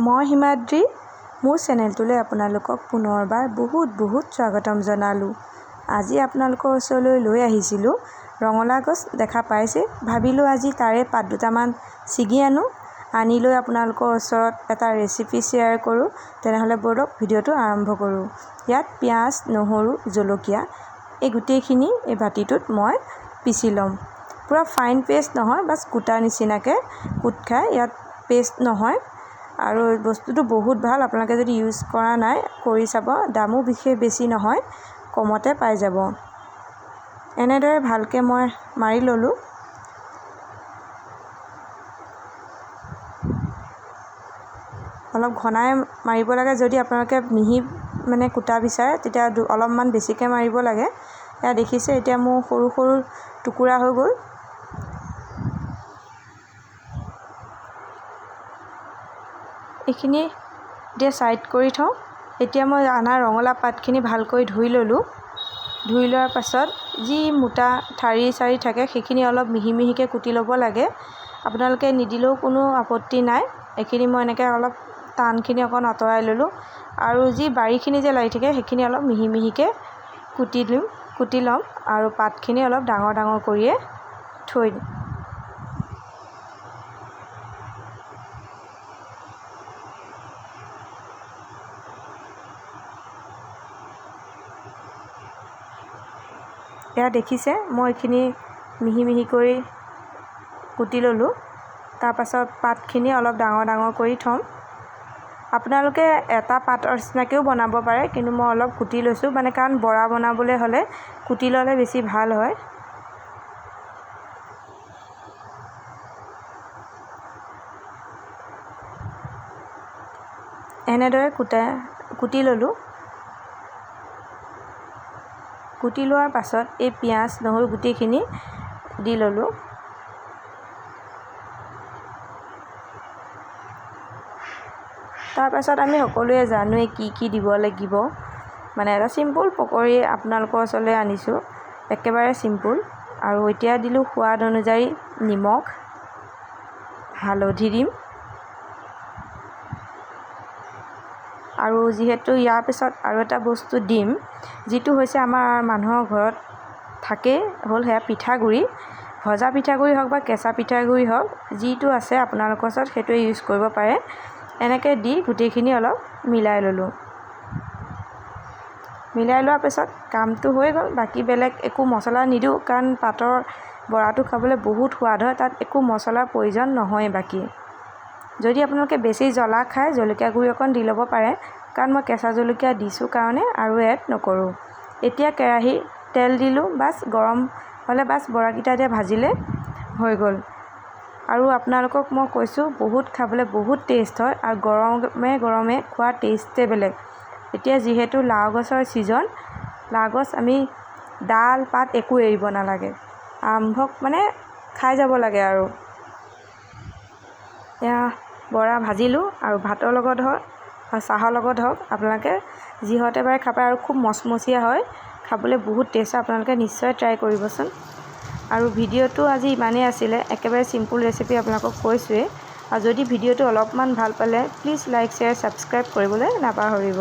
মই হিমাদ্ৰী মোৰ চেনেলটোলৈ আপোনালোকক পুনৰবাৰ বহুত স্বাগতম জনালোঁ। আজি আপোনালোকৰ ওচৰলৈ লৈ আহিছিলোঁ ৰঙালাও গছ দেখা পাইছে। ভাবিলোঁ আজি তাৰে পাত দুটামান ছিগি আনি লৈ আপোনালোকৰ ওচৰত এটা ৰেচিপি শ্বেয়াৰ কৰোঁ। তেনেহ'লে ব'লক ভিডিঅ'টো আৰম্ভ কৰোঁ। ইয়াত পিঁয়াজ, নহৰু, জলকীয়া এই গোটেইখিনি এই বাতিটোত মই পিচি ল'ম। পূৰা ফাইন পেষ্ট নহয়, বাছ কুটা নিচিনাকৈ কুট খাই, ইয়াত পেষ্ট নহয়। আৰু বস্তুটো বহুত ভাল, আপোনালোকে যদি ইউজ কৰা নাই কৰি চাব। দামো বিশেষ বেছি নহয়, কমতে পাই যাব। এনেদৰে ভালকৈ মই মাৰি ল'লোঁ। অলপ ঘনাই মাৰিব লাগে। যদি আপোনালোকে মিহি কুটা বিচাৰে তেতিয়া অলপমান বেছিকৈ মাৰিব লাগে। এয়া দেখিছে, এতিয়া মোৰ সৰু সৰু টুকুৰা হৈ গ'ল। এইখিনি এতিয়া ছাইড কৰি থওঁ। এতিয়া মই অনা ৰঙালাও পাতখিনি ভালকৈ ধুই ল'লোঁ। ধুই লোৱাৰ পাছত যি মোটা ঠাৰি চাৰি থাকে সেইখিনি অলপ মিহি মিহিকৈ কুটি ল'ব লাগে। আপোনালোকে নিদিলেও কোনো আপত্তি নাই। এইখিনি মই এনেকৈ অলপ টানখিনি অকণ আঁতৰাই ল'লোঁ। আৰু যি বাৰীখিনি যে লাগি থাকে সেইখিনি অলপ মিহি মিহিকৈ কুটি ল'ম। আৰু পাতখিনি অলপ ডাঙৰ কৰিয়ে থৈ দিম। এয়া দেখিছে, মই এইখিনি মিহি মিহি কৰি কুটি ল'লোঁ। তাৰপাছত পাতখিনি অলপ ডাঙৰ কৰি থ'ম। আপোনালোকে এটা পাতৰ নিচিনাকৈও বনাব পাৰে, কিন্তু মই অলপ কুটি লৈছোঁ, কাৰণ বৰা বনাবলৈ হ'লে কুটি ল'লে বেছি ভাল হয়। এনেদৰে কুটি ল'লোঁ। কুটি লোৱাৰ পাছত এই পিঁয়াজ, নহৰু গোটেইখিনি দি ল'লোঁ। তাৰপাছত আমি সকলোৱে জানোৱেই কি দিব লাগিব। এটা চিম্পুল পকৰি আপোনালোকৰ ওচৰলৈ আনিছোঁ, একেবাৰে চিম্পুল। আৰু এতিয়া দিলোঁ সোৱাদ অনুযায়ী নিমখ, হালধি দিম। আৰু যিহেতু ইয়াৰ পিছত আৰু এটা বস্তু দিম, যিটো হৈছে আমাৰ মানুহৰ ঘৰত থাকেই, হ'ল সেয়া পিঠাগুড়ি। ভজা পিঠাগুড়ি হওক বা কেঁচা পিঠাগুড়ি হওক, যিটো আছে আপোনালোকৰ ওচৰত সেইটোৱে ইউজ কৰিব পাৰে। এনেকৈ দি গোটেইখিনি অলপ মিলাই ল'লোঁ। মিলাই লোৱাৰ পিছত কামটো হৈ গ'ল। বাকী বেলেগ একো মছলা নিদিওঁ, কাৰণ পাতৰ বৰাটো খাবলৈ বহুত সোৱাদ হয়, তাত একো মছলাৰ প্ৰয়োজন নহয়। বাকী যদি আপোনালোকে বেছি জ্বলা খায়, জলকীয়া গুড়ি অকণ দি ল'ব পাৰে, কাৰণ মই কেঁচা জলকীয়া দিছোঁ কাৰণে আৰু এড নকৰোঁ। এতিয়া কেৰাহীত তেল দিলোঁ, গৰম হ'লে বৰাকেইটা এতিয়া ভাজিলে হৈ গ'ল। আৰু আপোনালোকক মই কৈছোঁ, খাবলৈ বহুত টেষ্ট হয়, আৰু গৰমে খোৱাৰ টেষ্টে বেলেগ। এতিয়া যিহেতু লাও গছৰ ছিজন, লাও গছ আমি ডাল পাত একো এৰিব নালাগে, আৰম্ভক খাই যাব লাগে। আৰু এয়া বৰা ভাজিলোঁ, আৰু ভাতৰ লগত হওক বা চাহৰ লগত হওক, আপোনালোকে যিহতে পাৰে খাব পাৰে। আৰু খুব মচমচীয়া হয়, খাবলৈ বহুত টেষ্ট হয়। আপোনালোকে নিশ্চয় ট্ৰাই কৰিবচোন। আৰু ভিডিঅ'টো আজি ইমানেই আছিলে, একেবাৰে চিম্পুল ৰেচিপি আপোনালোকক কৈছোঁৱেই। আৰু যদি ভিডিঅ'টো অলপমান ভাল পালে প্লিজ লাইক, শ্বেয়াৰ, ছাবস্ক্ৰাইব কৰিবলৈ নাপাহৰিব।